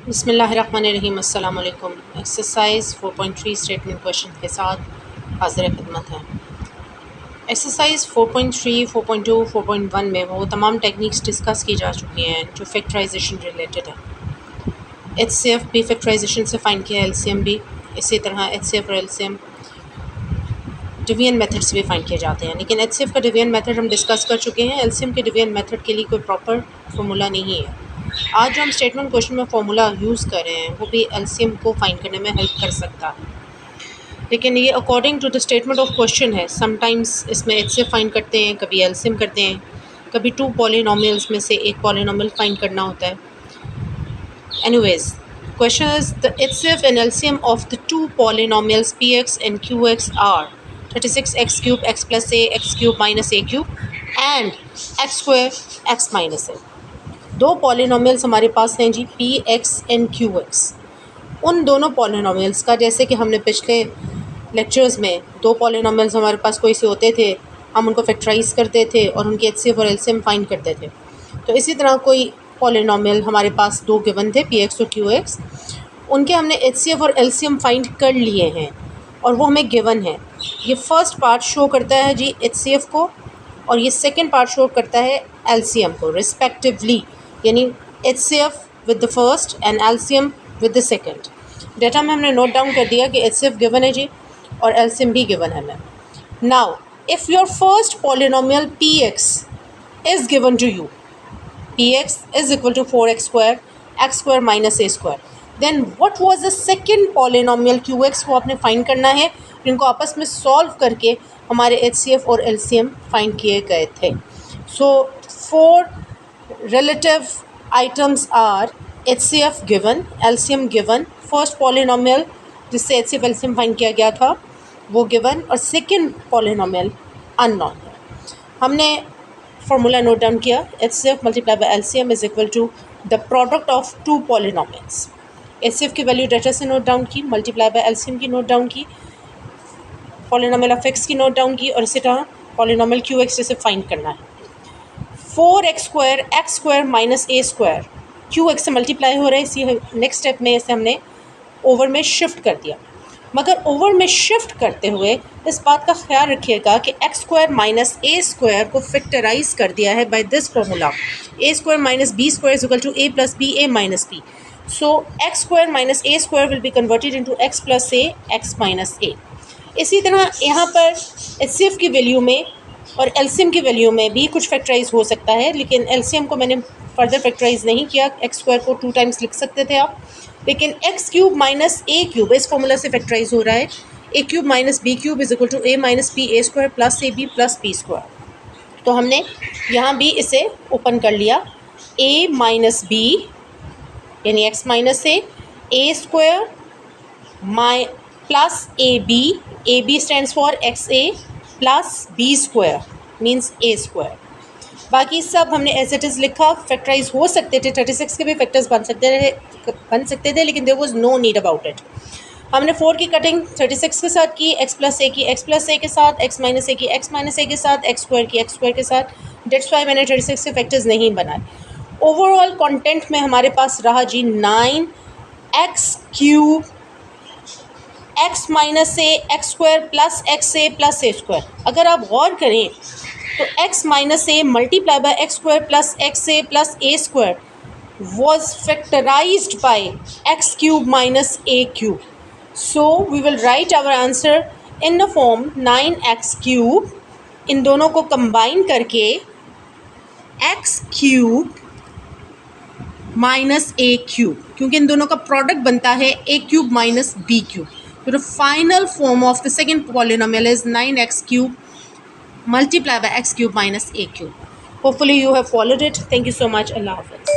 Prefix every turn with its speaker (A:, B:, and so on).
A: बिस्मिल्लाहिर्रहमानिर्रहीम। अस्सलाम वालेकुम। एक्सरसाइज 4.3 स्टेटमेंट क्वेश्चन के साथ हाज़िर खिदमत है। एक्सरसाइज 4.3, 4.2, 4.1 में वो तमाम टेक्निक्स डिस्कस की जा चुकी हैं जो फैक्टराइजेशन रिलेटेड है। एचसीएफ भी फैक्टराइजेशन से फाइंड किया, एलसीएम भी इसी तरह। एचसीएफ और एलसीएम डिवीजन मेथड से भी फाइंड किए जाते हैं, लेकिन एचसीएफ का डिवीजन मेथड हम डिस्कस कर चुके हैं। एलसीएम के डिवीजन मेथड के लिए कोई प्रॉपर फार्मूला नहीं है। आज जो हम स्टेटमेंट क्वेश्चन में फार्मूला यूज़ कर रहे हैं वो भी एलसीएम को फाइंड करने में हेल्प कर सकता है, लेकिन ये according to the statement of question है। समटाइम्स इसमें एचसीएफ फाइंड करते हैं, कभी एलसीएम करते हैं, कभी टू पॉलिनोमियल्स में से एक पॉलिनोमियल फाइंड करना होता है। Anyways, question is the HCF and LCM of the two polynomials px and qx are 36x cube x plus a x cube minus a cube and x square x minus a। दो polynomials हमारे पास हैं जी, p x and q x. उन दोनों polynomials का, जैसे कि हमने पिछले लेक्चर्स में दो पॉलिनोमियल्स हमारे पास कोई से होते थे, हम उनको फैक्टराइज करते थे और उनके एचसीएफ और एलसीएम फाइंड करते थे। तो इसी तरह कोई पॉलिनोमियल हमारे पास दो गिवन थे, पी एक्स और क्यू एक्स, उनके हमने एचसीएफ और एलसीएम फाइंड कर लिए हैं और वो हमें गिवन है। ये फर्स्ट पार्ट शो करता है जी एचसीएफ को और ये सेकंड पार्ट शो करता है एलसीएम को रिस्पेक्टिवली, यानी HCF with the first and LCM with the second. Data में हमने नोट डाउन कर दिया कि एचसीएफ गिवन है जी और एलसीएम भी गिवन है हमें। Now if your first polynomial P X is given to you, px is equal to 4x square x square minus a square, then what was the second polynomial qx को आपने find करना है, जिनको आपस में solve करके हमारे HCF और LCM फाइंड किए गए थे। So four relative items are HCF given, LCM given, first polynomial जिससे HCF LCM फाइंड किया गया था वो गिवन और सेकेंड पॉलिनोमियल अननोन है। हमने फार्मूला नोट डाउन किया, HCF multiply by LCM is equal to the product of two polynomials. HCF की वैल्यू डेटा से नोट डाउन की, मल्टीप्लाई बाय LCM की नोट डाउन की, पॉलिनोमियल ऑफ x की note down की और इसी तरह पॉलिनोमियल QX जैसे फाइंड करना है। 4x square x square minus a square QX से मल्टीप्लाई हो रहा है, इसी नेक्स्ट स्टेप में इसे हमने ओवर में शिफ्ट कर दिया। मगर ओवर में शिफ्ट करते हुए इस बात का ख्याल रखिएगा कि x square minus a square को फैक्टराइज कर दिया है by this formula, a square minus b square is equal to a plus b a minus b. So x square minus a square will be converted into x plus a x minus a. इसी तरह यहाँ पर HCF की value में और LCM की value में भी कुछ फैक्टराइज हो सकता है, लेकिन एलसीएम को मैंने फर्दर फैक्टराइज नहीं किया। एक्स स्क्वायर को 2 टाइम्स लिख सकते थे आप, लेकिन x cube minus a cube इस फॉर्मूला से फैक्टराइज हो रहा है। A cube minus b cube is equal to a minus b a square plus a b plus b square. तो हमने यहाँ भी इसे ओपन कर लिया, ए माइनस बी यानी एक्स माइनस ए स्क्वायर माइ plus a b stands for x a plus b square means a square. बाकी सब हमने एज इट इज़ लिखा। फैक्टराइज हो सकते थे, 36 के भी फैक्टर्स बन सकते थे, लेकिन there was no need about it. हमने 4 की कटिंग 36 के साथ की, x प्लस ए की x प्लस ए के साथ, x माइनस ए की x माइनस ए के साथ, x स्क्वायर की x स्क्वायर के साथ। डेट्स वाई मैंने 36 के फैक्टर्स नहीं बनाए। ओवरऑल कंटेंट में हमारे पास रहा जी 9x cube x minus a x square plus x a plus a square. अगर आप गौर करें तो x minus a multiply by x square plus x a plus a square was factorised by x cube minus a cube. So we will write our answer in the form 9x cube, इन दोनों को combine करके x cube minus a cube, क्योंकि इन दोनों का product बनता है a cube minus b cube. तो the final form of the second polynomial is 9x cube multiply by x cube minus a cube. Hopefully you have followed it. Thank you so much. Allah Hafiz.